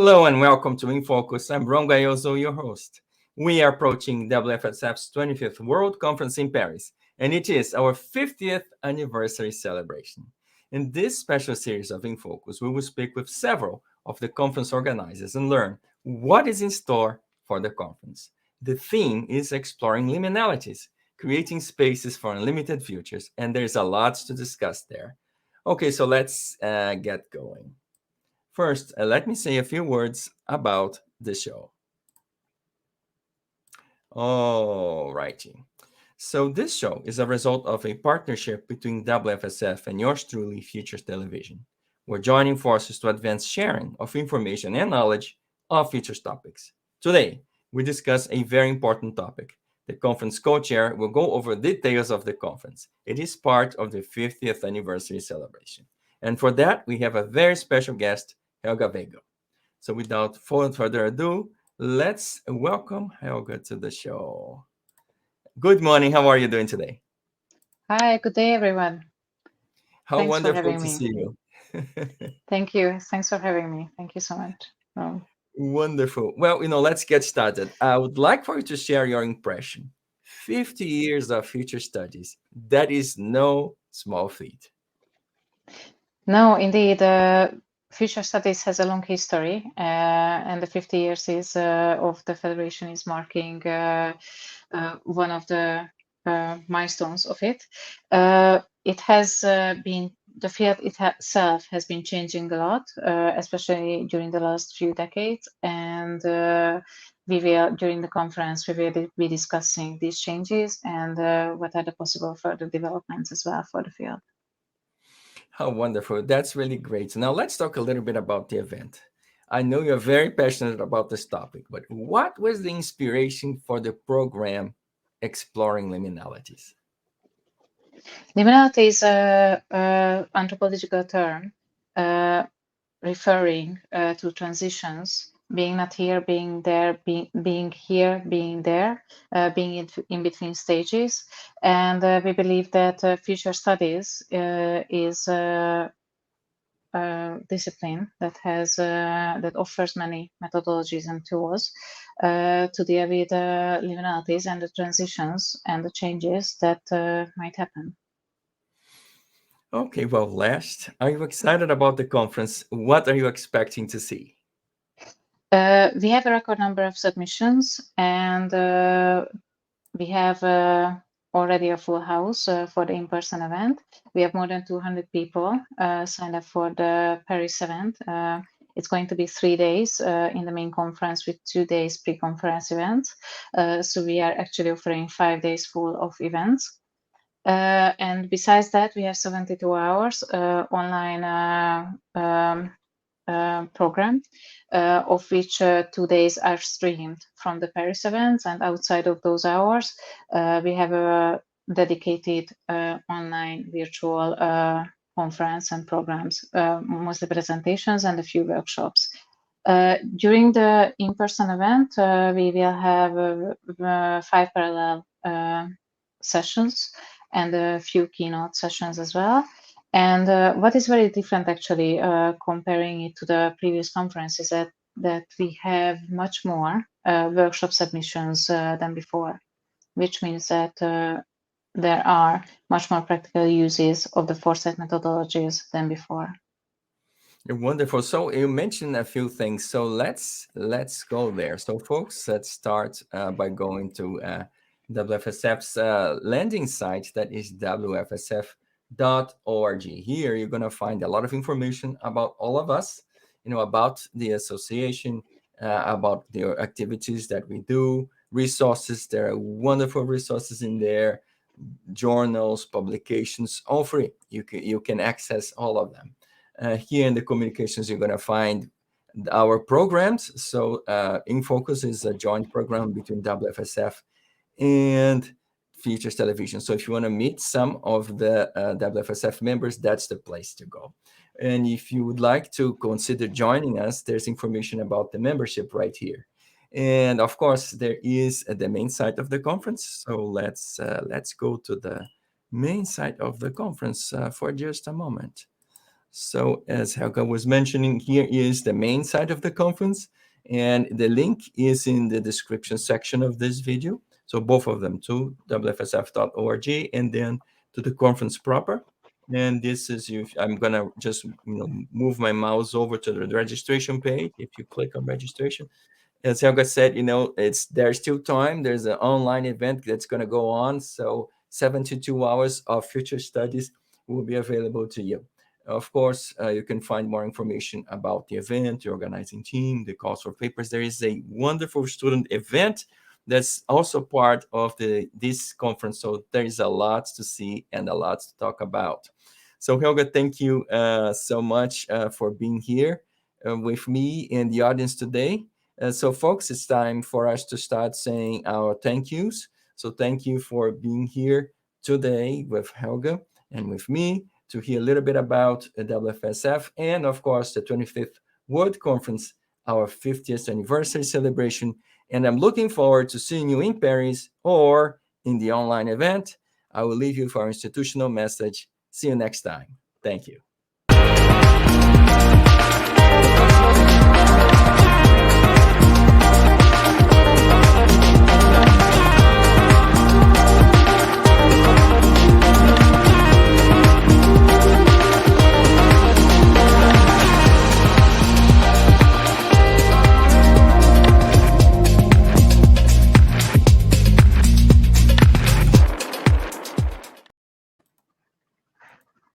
Hello and welcome to In Focus. I'm Ron Gayoso, your host. We are approaching WFSF's 25th World Conference in Paris, and it is our 50th anniversary celebration. In this special series of In Focus, we will speak with several of the conference organizers and learn what is in store for the conference. The theme is exploring liminalities, creating spaces for unlimited futures, and there's a lot to discuss there. Okay, so let's get going. First, let me say a few words about the show. All righty. So this show is a result of a partnership between WFSF and yours truly, Futures Television. We're joining forces to advance sharing of information and knowledge of futures topics. Today, we discuss a very important topic. The conference co-chair will go over details of the conference. It is part of the 50th anniversary celebration. And for that, we have a very special guest, Helga Vega. So without further ado, let's welcome Helga to the show. Good morning. How are you doing today? Hi, good day, everyone. How Thanks for wonderful having to me. see you. Thank you. Thanks for having me. Thank you so much. Wonderful. Well, let's get started. I would like for you to share your impression. 50 years of future studies. That is no small feat. No, indeed, Future Studies has a long history, and the 50 years is of the Federation is marking one of the milestones of it. It has been the field itself has been changing a lot, especially during the last few decades, and we will during the conference we will be discussing these changes and what are the possible further developments as well for the field. How wonderful. That's really great. Now, let's talk a little bit about the event. I know you're very passionate about this topic, but what was the inspiration for the program Exploring Liminalities? Liminality is a anthropological term referring to transitions, being not here, being there, being here, being there, being in between stages. And we believe that future studies is discipline that offers many methodologies and tools to deal with liminalities and the transitions and the changes that might happen. Okay, well, last, are you excited about the conference? What are you expecting to see? We have a record number of submissions, and we have already a full house for the in-person event. We have more than 200 people signed up for the Paris event. It's going to be 3 days in the main conference with 2 days pre-conference events. So we are actually offering 5 days full of events. And besides that, we have 72 hours online program, of which 2 days are streamed from the Paris events. And outside of those hours, we have a dedicated online virtual conference and programs, mostly presentations and a few workshops. During the in-person event, we will have 5 parallel sessions and a few keynote sessions as well. And what is very different, actually, comparing it to the previous conference, is that we have much more workshop submissions than before, which means that there are much more practical uses of the foresight methodologies than before. Wonderful. So you mentioned a few things. So let's go there. So folks, let's start by going to WFSF's landing site, that is WFSF.org. Here you're going to find a lot of information about all of us, about the association, about the activities that we do, resources. There are wonderful resources in there, journals, publications, all free. You can access all of them. Here in the communications, you're going to find our programs. So In Focus is a joint program between WFSF and Futures Television. So if you want to meet some of the WFSF members, that's the place to go. And if you would like to consider joining us, there's information about the membership right here. And of course, there is the main site of the conference. So let's go to the main site of the conference for just a moment. So as Helga was mentioning, here is the main site of the conference, and the link is in the description section of this video. So both of them, to wfsf.org and then to the conference proper. And this is, I'm gonna just move my mouse over to the registration page. If you click on registration, as Helga said, there's still time. There's an online event that's going to go on. So 72 hours of future studies will be available to you. Of course, you can find more information about the event, the organizing team, the calls for papers. There is a wonderful student event that's also part of this conference. So there is a lot to see and a lot to talk about. So Helga, thank you so much for being here with me and the audience today. So, folks, it's time for us to start saying our thank yous. So, thank you for being here today with Helga and with me to hear a little bit about WFSF and, of course, the 25th World Conference, our 50th anniversary celebration. And I'm looking forward to seeing you in Paris or in the online event. I will leave you for our institutional message. See you next time. Thank you.